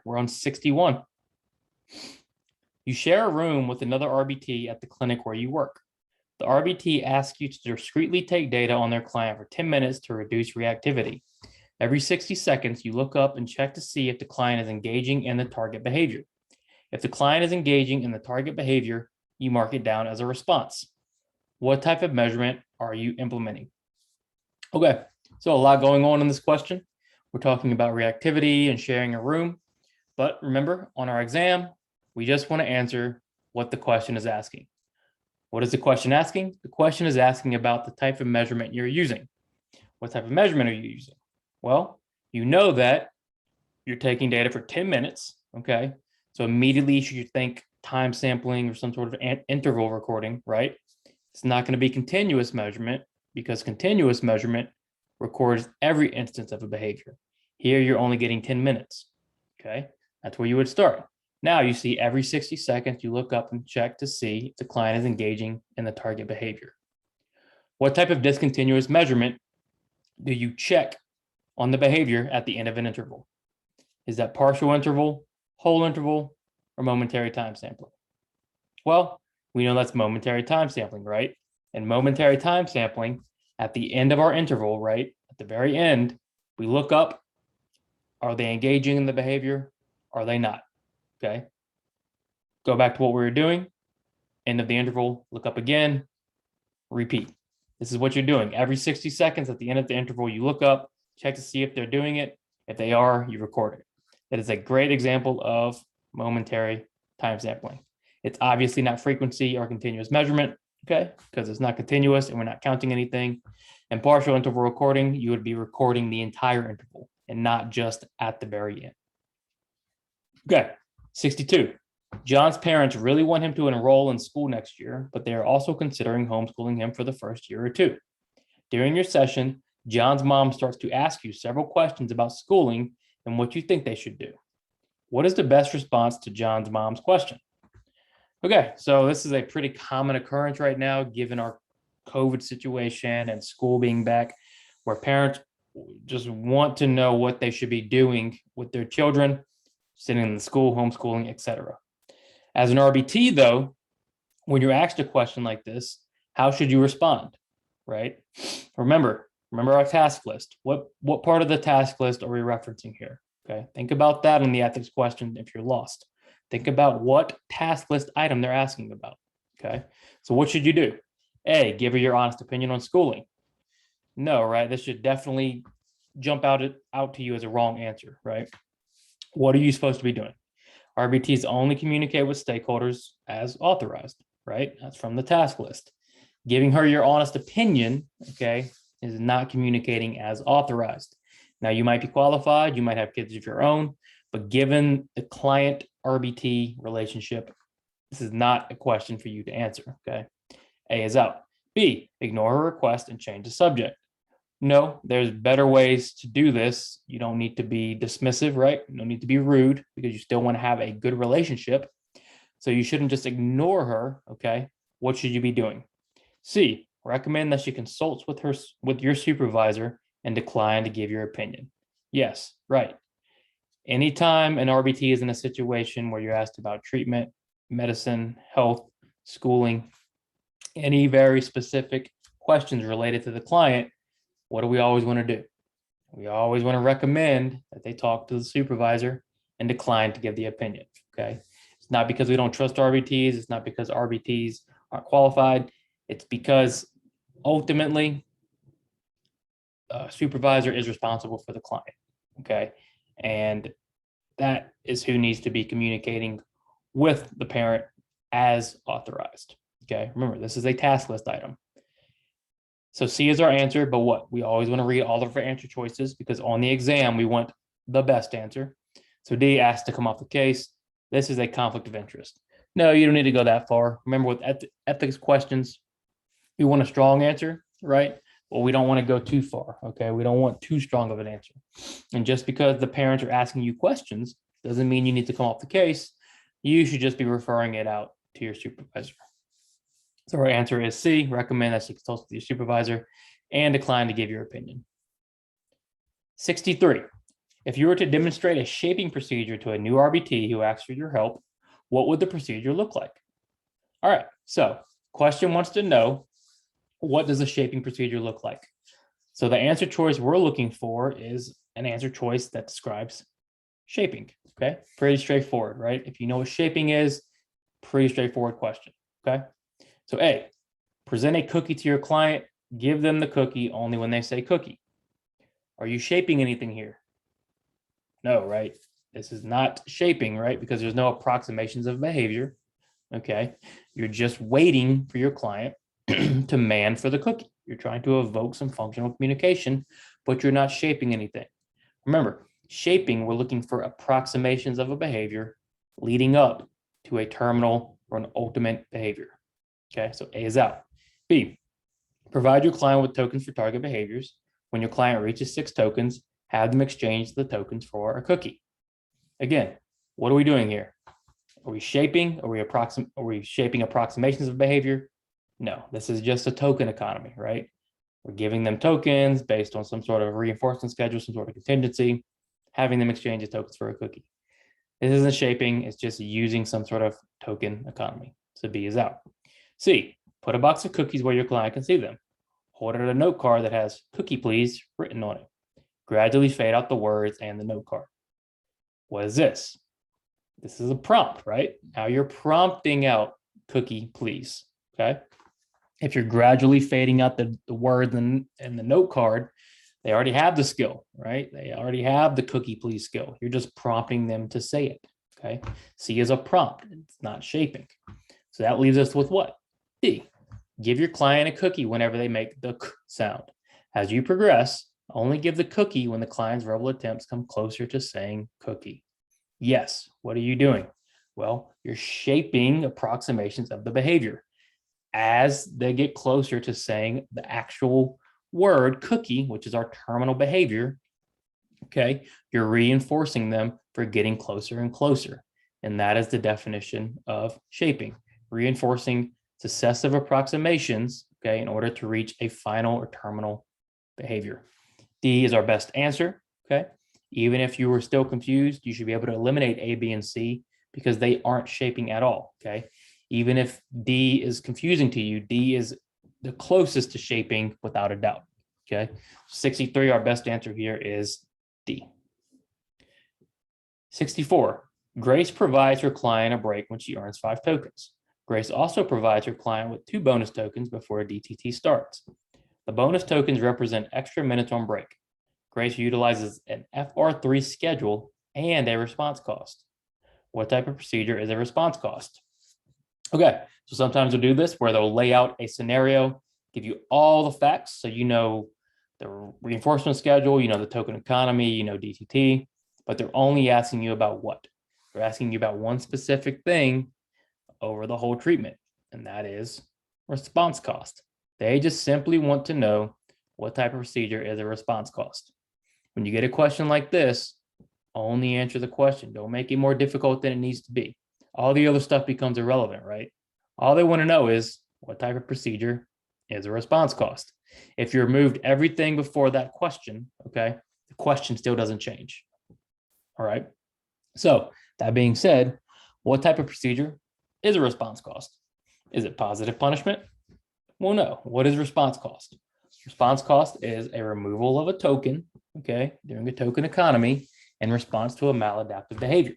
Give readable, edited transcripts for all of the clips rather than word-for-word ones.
we're on 61. You share a room with another RBT at the clinic where you work. The RBT asks you to discreetly take data on their client for 10 minutes to reduce reactivity. Every 60 seconds, you look up and check to see if the client is engaging in the target behavior. If the client is engaging in the target behavior, you mark it down as a response. What type of measurement are you implementing? Okay, so a lot going on in this question. We're talking about reactivity and sharing a room, but remember, on our exam, we just want to answer what the question is asking. What is the question asking? The question is asking about the type of measurement you're using. What type of measurement are you using? Well, you know that you're taking data for 10 minutes, okay? So immediately you should think time sampling or some sort of interval recording, right? It's not going to be continuous measurement because continuous measurement records every instance of a behavior. Here, you're only getting 10 minutes, okay? That's where you would start. Now you see every 60 seconds, you look up and check to see if the client is engaging in the target behavior. What type of discontinuous measurement do you check on the behavior at the end of an interval? Is that partial interval, whole interval, or momentary time sampling? Well, we know that's momentary time sampling, right? And momentary time sampling at the end of our interval, right? At the very end, we look up, are they engaging in the behavior? Are they not? Okay. Go back to what we were doing. End of the interval, look up again, repeat. This is what you're doing. Every 60 seconds at the end of the interval, you look up, check to see if they're doing it. If they are, you record it. That is a great example of momentary time sampling. It's obviously not frequency or continuous measurement, okay? Because it's not continuous and we're not counting anything. And partial interval recording, you would be recording the entire interval and not just at the very end. Okay, 62. John's parents really want him to enroll in school next year, but they are also considering homeschooling him for the first year or two. During your session, John's mom starts to ask you several questions about schooling and what you think they should do. What is the best response to John's mom's question? Okay, so this is a pretty common occurrence right now, given our COVID situation and school being back, where parents just want to know what they should be doing with their children, sitting in the school, homeschooling, etc. As an RBT, though, when you're asked a question like this, how should you respond, right? Remember our task list. What part of the task list are we referencing here? Okay, think about that in the ethics question if you're lost. Think about what task list item they're asking about, okay? So what should you do? A, give her your honest opinion on schooling. No, right? This should definitely jump out to you as a wrong answer, right? What are you supposed to be doing? RBTs only communicate with stakeholders as authorized, right? That's from the task list. Giving her your honest opinion, okay, is not communicating as authorized. Now, you might be qualified, you might have kids of your own, but given the client RBT relationship, this is not a question for you to answer, okay? A is out. B, ignore her request and change the subject. No, there's better ways to do this. You don't need to be dismissive, right? You don't need to be rude because you still want to have a good relationship. So you shouldn't just ignore her, okay? What should you be doing? C, recommend that she consults with your supervisor and decline to give your opinion. Yes, right. Anytime an RBT is in a situation where you're asked about treatment, medicine, health, schooling, any very specific questions related to the client, what do we always want to do? We always want to recommend that they talk to the supervisor and decline to give the opinion, okay? It's not because we don't trust RBTs. It's not because RBTs aren't qualified. It's because ultimately, supervisor is responsible for the client, okay? And that is who needs to be communicating with the parent as authorized, okay? Remember, this is a task list item. So C is our answer, but what? We always want to read all of our answer choices because on the exam, we want the best answer. So D asks to come off the case. This is a conflict of interest. No, you don't need to go that far. Remember, with ethics questions, we want a strong answer, right? Well, we don't want to go too far, okay? We don't want too strong of an answer. And just because the parents are asking you questions doesn't mean you need to come off the case. You should just be referring it out to your supervisor. So our answer is C, recommend that she consults with your supervisor and decline to give your opinion. 63, If you were to demonstrate a shaping procedure to a new RBT who asks for your help, what would the procedure look like? All right, so question wants to know, what does a shaping procedure look like? So the answer choice we're looking for is an answer choice that describes shaping, okay? Pretty straightforward, right? If you know what shaping is, pretty straightforward question, okay? So A, present a cookie to your client, give them the cookie only when they say cookie. Are you shaping anything here? No, right? This is not shaping, right? Because there's no approximations of behavior, okay? You're just waiting for your client to demand for the cookie. You're trying to evoke some functional communication, but you're not shaping anything. Remember, shaping, we're looking for approximations of a behavior leading up to a terminal or an ultimate behavior. Okay, so A is out. B, provide your client with tokens for target behaviors. When your client reaches 6 tokens, have them exchange the tokens for a cookie. Again, what are we doing here? Are we shaping? Are we shaping approximations of behavior? No, this is just a token economy, right? We're giving them tokens based on some sort of reinforcement schedule, some sort of contingency, having them exchange the tokens for a cookie. This isn't shaping, it's just using some sort of token economy. So B is out. C, put a box of cookies where your client can see them. Hold out a note card that has "cookie please" written on it. Gradually fade out the words and the note card. What is this? This is a prompt, right? Now you're prompting out "cookie please," okay? If you're gradually fading out the words in the note card, they already have the skill, right? They already have the "cookie please" skill. You're just prompting them to say it, okay? C is a prompt, it's not shaping. So that leaves us with what? D, give your client a cookie whenever they make the k sound. As you progress, only give the cookie when the client's verbal attempts come closer to saying cookie. Yes, what are you doing? Well, you're shaping approximations of the behavior. As they get closer to saying the actual word cookie, which is our terminal behavior, okay, you're reinforcing them for getting closer and closer. And that is the definition of shaping, reinforcing successive approximations, okay, in order to reach a final or terminal behavior. D is our best answer, okay? Even if you were still confused, you should be able to eliminate A, B, and C because they aren't shaping at all, okay? Even if D is confusing to you, D is the closest to shaping without a doubt, okay? 63, our best answer here is D. 64, Grace provides her client a break when she earns 5 tokens. Grace also provides her client with 2 bonus tokens before a DTT starts. The bonus tokens represent extra minutes on break. Grace utilizes an FR3 schedule and a response cost. What type of procedure is a response cost? Okay, so sometimes they'll do this where they'll lay out a scenario, give you all the facts, so you know the reinforcement schedule, you know the token economy, you know DTT, but they're only asking you about what? They're asking you about one specific thing over the whole treatment, and that is response cost. They just simply want to know what type of procedure is a response cost. When you get a question like this, only answer the question. Don't make it more difficult than it needs to be. All the other stuff becomes irrelevant, right? All they want to know is what type of procedure is a response cost. If you removed everything before that question, okay, the question still doesn't change. All right. So that being said, what type of procedure is a response cost? Is it positive punishment? Well, no. What is response cost? Response cost is a removal of a token, okay, during a token economy in response to a maladaptive behavior.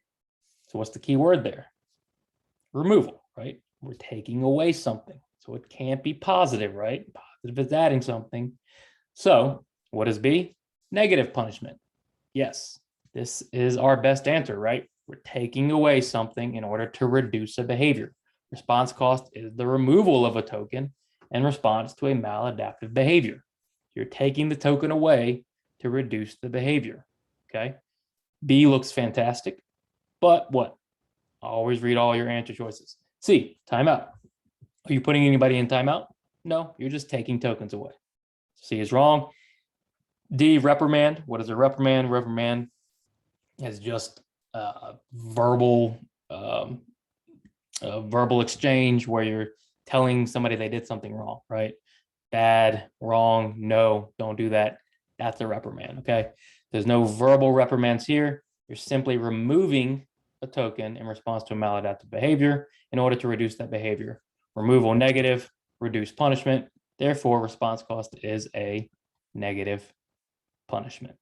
So what's the key word there? Removal, right? We're taking away something. So it can't be positive, right? Positive is adding something. So what is B? Negative punishment. Yes, this is our best answer, right? We're taking away something in order to reduce a behavior. Response cost is the removal of a token in response to a maladaptive behavior. You're taking the token away to reduce the behavior, okay? B looks fantastic, but what? Always read all your answer choices. C, timeout. Are you putting anybody in timeout? No, you're just taking tokens away. C is wrong. D, reprimand. What is a reprimand? Reprimand is just a verbal exchange where you're telling somebody they did something wrong, right? Bad, wrong, no, don't do that. That's a reprimand, okay? There's no verbal reprimands here. You're simply removing a token in response to a maladaptive behavior in order to reduce that behavior. Removal negative, reduce punishment. Therefore, response cost is a negative punishment.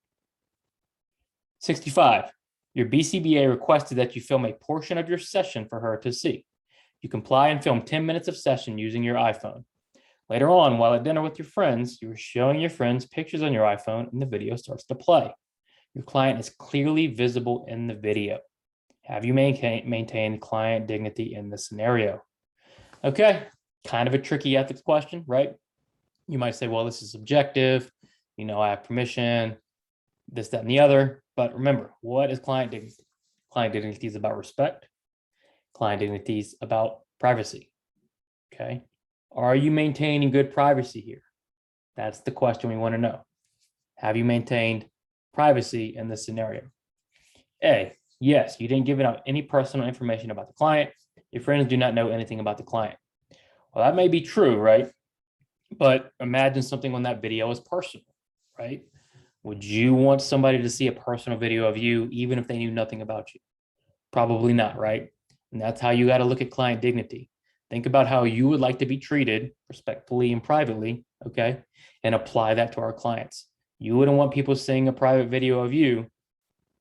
65. Your BCBA requested that you film a portion of your session for her to see. You comply and film 10 minutes of session using your iPhone. Later on, while at dinner with your friends, you are showing your friends pictures on your iPhone and the video starts to play. Your client is clearly visible in the video. Have you maintained client dignity in this scenario? Okay, kind of a tricky ethics question, right? You might say, well, this is subjective. I have permission, this, that, and the other. But remember, what is client dignity? Client dignity is about respect. Client dignity is about privacy. Okay. Are you maintaining good privacy here? That's the question we want to know. Have you maintained privacy in this scenario? A, yes, you didn't give out any personal information about the client. Your friends do not know anything about the client. Well, that may be true, right? But imagine something on that video is personal, right? Would you want somebody to see a personal video of you, even if they knew nothing about you? Probably not, right? And that's how you got to look at client dignity. Think about how you would like to be treated respectfully and privately, okay? And apply that to our clients. You wouldn't want people seeing a private video of you,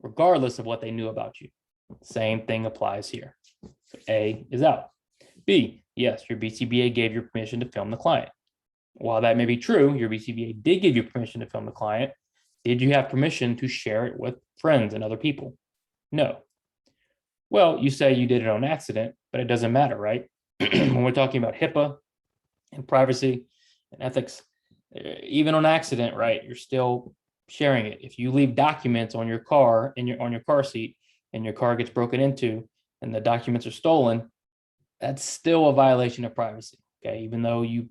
regardless of what they knew about you. Same thing applies here. So A is out. B, yes, your BCBA gave you permission to film the client. While that may be true, your BCBA did give you permission to film the client. Did you have permission to share it with friends and other people? No. Well, you say you did it on accident, but it doesn't matter, right? When we're talking about HIPAA and privacy and ethics, even on accident, right, you're still sharing it. If you leave documents on your car, on your car seat, and your car gets broken into and the documents are stolen, that's still a violation of privacy, okay? Even though you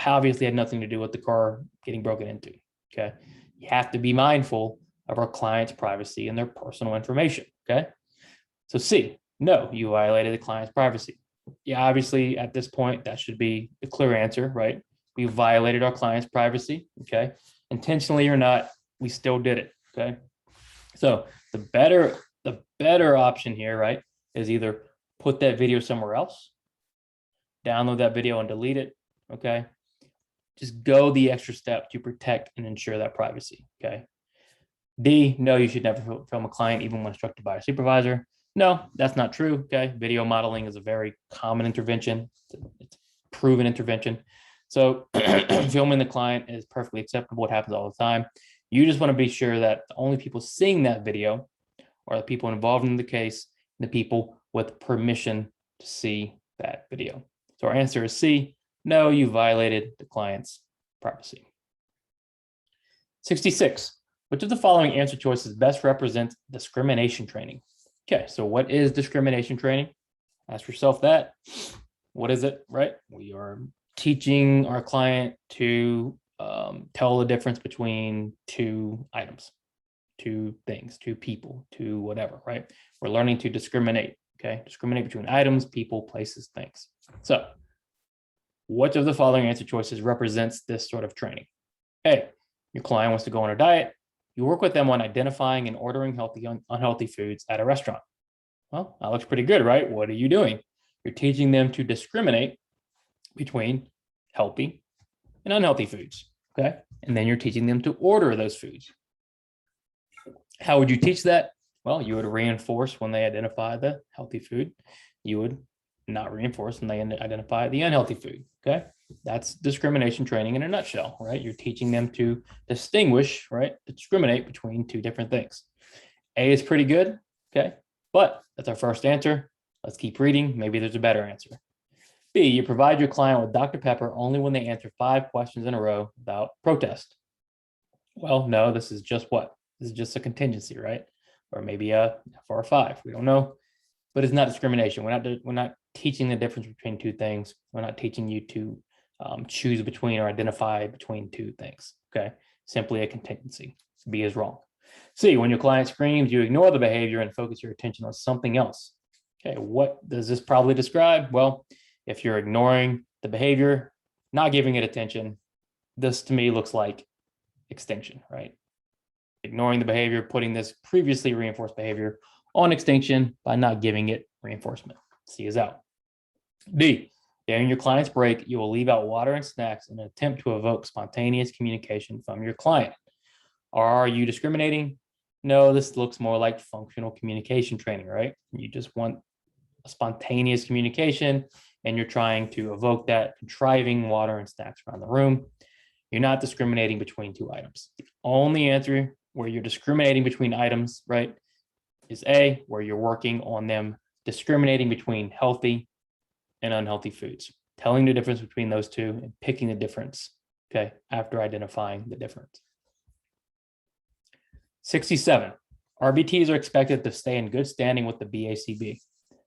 obviously had nothing to do with the car getting broken into, okay? You have to be mindful of our client's privacy and their personal information, okay? So C, no, you violated the client's privacy. Yeah, obviously at this point, that should be a clear answer, right? We violated our client's privacy, okay? Intentionally or not, we still did it, okay? So the better option here, right, is either put that video somewhere else, download that video and delete it, okay? Just go the extra step to protect and ensure that privacy, okay? D, no, you should never film a client even when instructed by a supervisor. No, that's not true, okay? Video modeling is a very common intervention. It's a proven intervention. So filming the client is perfectly acceptable. It happens all the time. You just want to be sure that the only people seeing that video are the people involved in the case, the people with permission to see that video. So our answer is C, no, you violated the client's privacy. 66, which of the following answer choices best represents discrimination training? Okay, so what is discrimination training? Ask yourself that. What is it, right? We are teaching our client to tell the difference between two items, two things, two people, two whatever, right? We're learning to discriminate, okay? Discriminate between items, people, places, things. So which of the following answer choices represents this sort of training? A, your client wants to go on a diet. You work with them on identifying and ordering healthy and unhealthy foods at a restaurant. Well, that looks pretty good, right? What are you doing? You're teaching them to discriminate between healthy and unhealthy foods, okay? And then you're teaching them to order those foods. How would you teach that? Well, you would reinforce when they identify the healthy food. You would not reinforce when they identify the unhealthy food, okay? That's discrimination training in a nutshell, right? You're teaching them to distinguish, right? Discriminate between two different things. A is pretty good, okay? But that's our first answer. Let's keep reading. Maybe there's a better answer. B, you provide your client with Dr. Pepper only when they answer 5 questions in a row without protest. Well, no, this is just what? This is just a contingency, right? Or maybe a 4 or 5. We don't know. But it's not discrimination. We're not teaching the difference between two things. We're not teaching you to choose between or identify between two things, okay? Simply a contingency. B is wrong. C, when your client screams, you ignore the behavior and focus your attention on something else. Okay, what does this probably describe? Well, if you're ignoring the behavior, not giving it attention, this to me looks like extinction, right? ignoring the behavior, putting this previously reinforced behavior on extinction by not giving it reinforcement. C is out. D, during your client's break, you will leave out water and snacks in an attempt to evoke spontaneous communication from your client. Are you discriminating? No, this looks more like functional communication training, right? You just want a spontaneous communication and you're trying to evoke that, contriving water and snacks around the room. You're not discriminating between two items. The only answer where you're discriminating between items, right, is A, where you're working on them discriminating between healthy and unhealthy foods, telling the difference between those two and picking the difference, okay, after identifying the difference. 67, RBTs are expected to stay in good standing with the BACB.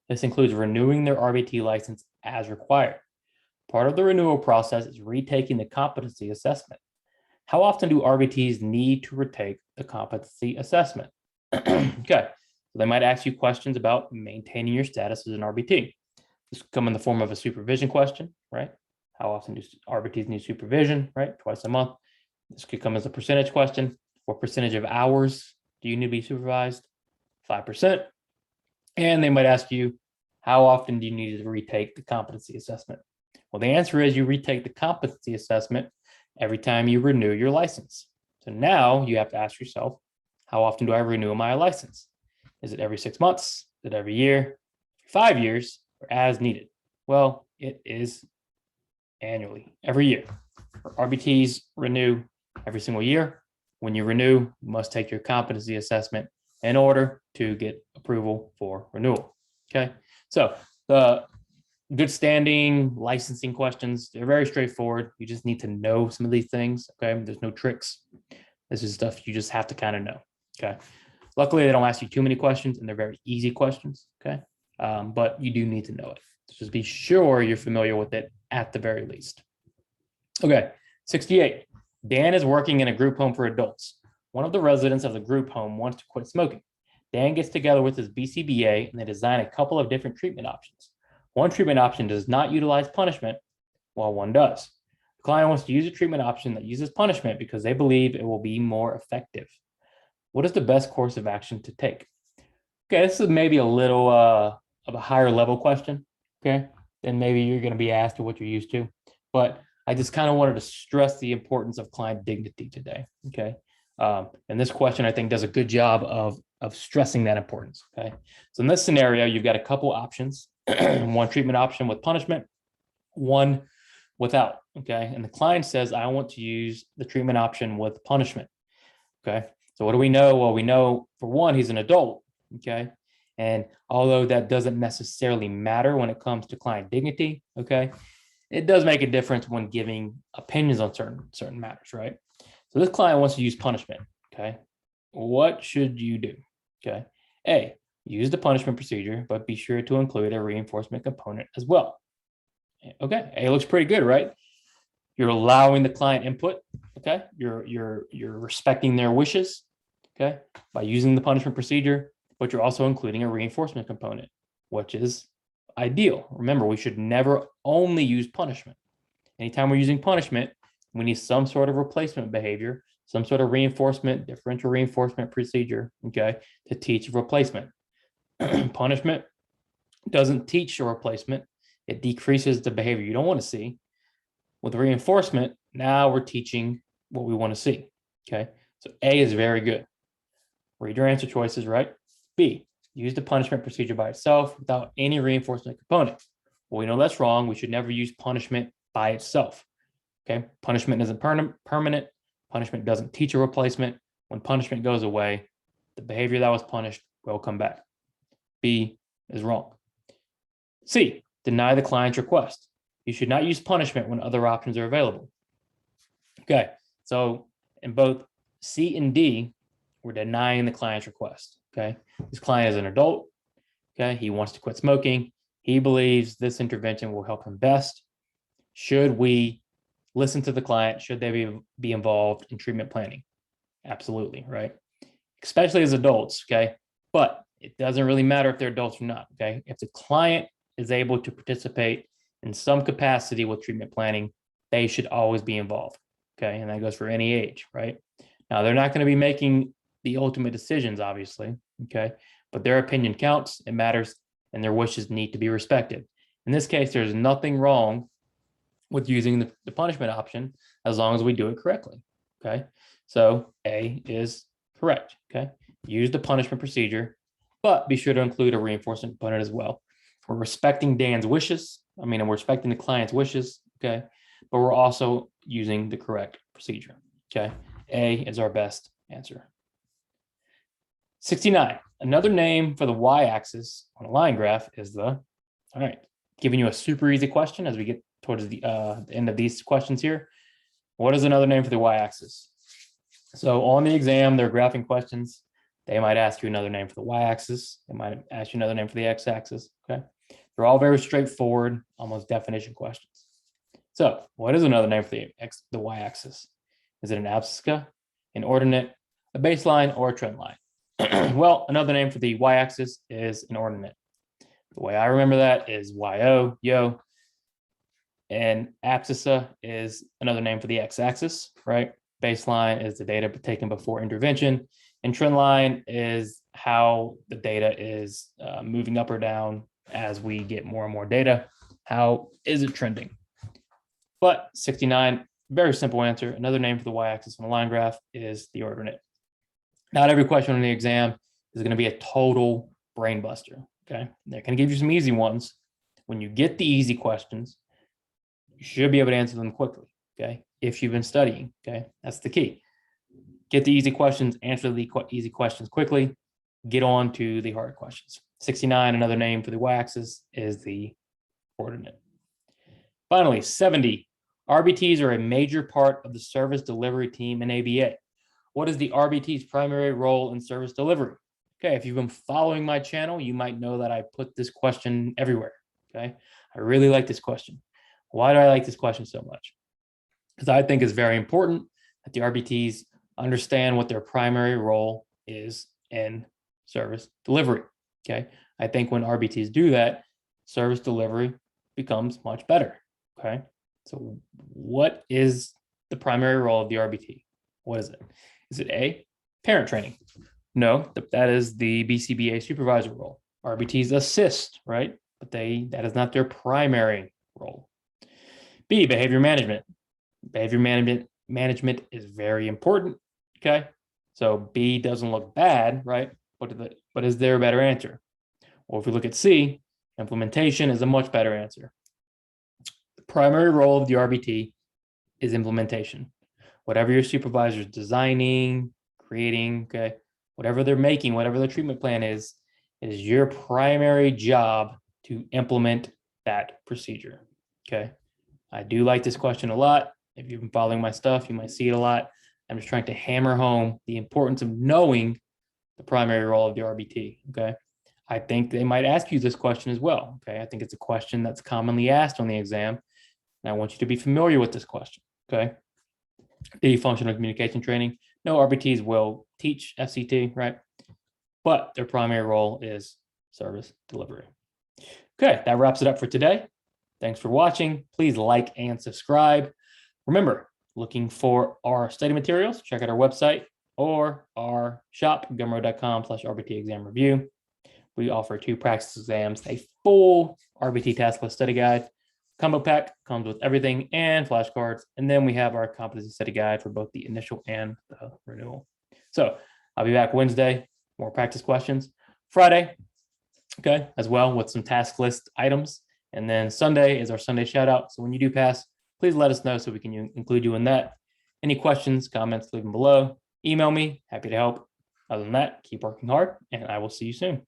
This includes renewing their RBT license as required. Part of the renewal process is retaking the competency assessment. How often do RBTs need to retake the competency assessment? Okay, so they might ask you questions about maintaining your status as an RBT. This could come in the form of a supervision question, right? How often do RBTs need supervision, right? Twice a month. This could come as a percentage question. What percentage of hours do you need to be supervised? 5%. And they might ask you, how often do you need to retake the competency assessment? Well, the answer is you retake the competency assessment every time you renew your license. So now you have to ask yourself, how often do I renew my license? Is it every 6 months? Is it every year? 5 years? Or as needed? Well, it is annually, every year. RBTs renew every single year. When you renew, you must take your competency assessment in order to get approval for renewal. Okay, so the good standing licensing questions, they're very straightforward. You just need to know some of these things. Okay, there's no tricks. This is stuff you just have to kind of know. Okay, luckily they don't ask you too many questions and they're very easy questions. Okay, but you do need to know it. So just be sure you're familiar with it at the very least. Okay, 68. Dan is working in a group home for adults. One of the residents of the group home wants to quit smoking. Dan gets together with his BCBA and they design a couple of different treatment options. One treatment option does not utilize punishment, while one does. The client wants to use a treatment option that uses punishment because they believe it will be more effective. What is the best course of action to take? Okay, this is maybe a little of a higher level question, okay, than maybe you're going to be asked or what you're used to. But I just kind of wanted to stress the importance of client dignity today, okay? And this question, I think, does a good job of stressing that importance, okay? So in this scenario, you've got a couple options, one treatment option with punishment, one without, okay? And the client says, I want to use the treatment option with punishment, okay? So what do we know? Well, we know, for one, he's an adult, okay? And although that doesn't necessarily matter when it comes to client dignity, okay, it does make a difference when giving opinions on certain matters, right? So this client wants to use punishment, okay? What should you do? Okay, A, use the punishment procedure, but be sure to include a reinforcement component as well. Okay, A looks pretty good, right? You're allowing the client input, okay? You're respecting their wishes, okay, by using the punishment procedure, but you're also including a reinforcement component, which is ideal. Remember, we should never only use punishment. Anytime we're using punishment, we need some sort of replacement behavior, some sort of reinforcement, differential reinforcement procedure, okay, to teach replacement. Punishment doesn't teach a replacement. It decreases the behavior you don't want to see. With reinforcement, now we're teaching what we want to see, okay? So A is very good. Read your answer choices, right? B, use the punishment procedure by itself without any reinforcement component. Well, we know that's wrong. We should never use punishment by itself, okay? Punishment isn't permanent. Punishment doesn't teach a replacement. When punishment goes away, the behavior that was punished will come back. B is wrong. C, deny the client's request. You should not use punishment when other options are available. Okay, so in both C and D, we're denying the client's request, okay? This client is an adult, okay? He wants to quit smoking. He believes this intervention will help him best. Should we listen to the client? Should they be involved in treatment planning? Absolutely, right? Especially as adults, okay? But it doesn't really matter if they're adults or not, okay? If the client is able to participate in some capacity with treatment planning, they should always be involved, okay? And that goes for any age, right? Now, they're not going to be making the ultimate decisions, obviously, okay? But their opinion counts, it matters, and their wishes need to be respected. In this case, there's nothing wrong with using the punishment option as long as we do it correctly, okay? So A is correct, okay? Use the punishment procedure, but be sure to include a reinforcement component as well. We're respecting Dan's wishes. We're respecting the client's wishes, okay? But we're also using the correct procedure, okay? A is our best answer. 69, another name for the y-axis on a line graph is all right, giving you a super easy question as we get towards the end of these questions here. What is another name for the y-axis? So on the exam, they're graphing questions. They might ask you another name for the y-axis. They might ask you another name for the x-axis, okay? They're all very straightforward, almost definition questions. So what is another name for the y-axis? Is it an abscissa, an ordinate, a baseline, or a trend line? Well, another name for the y-axis is an ordinate. The way I remember that is yo, yo, and abscissa is another name for the x-axis, right? Baseline is the data taken before intervention, and trend line is how the data is moving up or down as we get more and more data. How is it trending? But 69, very simple answer. Another name for the y-axis on a line graph is the ordinate. Not every question on the exam is going to be a total brain buster, okay? They're going to give you some easy ones. When you get the easy questions, you should be able to answer them quickly, okay? If you've been studying, okay? That's the key. Get the easy questions, answer the easy questions quickly, get on to the hard questions. 69, another name for the y-axis is the ordinate. Finally, 70, RBTs are a major part of the service delivery team in ABA. What is the RBT's primary role in service delivery? Okay, if you've been following my channel, you might know that I put this question everywhere, okay? I really like this question. Why do I like this question so much? Because I think it's very important that the RBTs understand what their primary role is in service delivery, okay? I think when RBTs do that, service delivery becomes much better, okay? So what is the primary role of the RBT? What is it? Is it A, parent training? No, that is the BCBA supervisor role. RBTs assist, right? But that is not their primary role. B, behavior management. Behavior management is very important, okay? So B doesn't look bad, right? But is there a better answer? Or if we look at C, implementation is a much better answer. The primary role of the RBT is implementation. Whatever your supervisor is designing, creating, okay, whatever they're making, whatever the treatment plan is, it is your primary job to implement that procedure, okay? I do like this question a lot. If you've been following my stuff, you might see it a lot. I'm just trying to hammer home the importance of knowing the primary role of the RBT, okay? I think they might ask you this question as well, okay? I think it's a question that's commonly asked on the exam, and I want you to be familiar with this question, okay? The functional communication training, no RBTs will teach FCT, right? But their primary role is service delivery. Okay, that wraps it up for today. Thanks for watching. Please like and subscribe. Remember, looking for our study materials, check out our website or our shop, gumroad.com/RBT exam review. We offer 2 practice exams, a full RBT task list study guide. Combo pack comes with everything and flashcards. And then we have our competency study guide for both the initial and the renewal. So I'll be back Wednesday, more practice questions. Friday, okay, as well with some task list items. And then Sunday is our Sunday shout out. So when you do pass, please let us know so we can include you in that. Any questions, comments, leave them below. Email me, happy to help. Other than that, keep working hard and I will see you soon.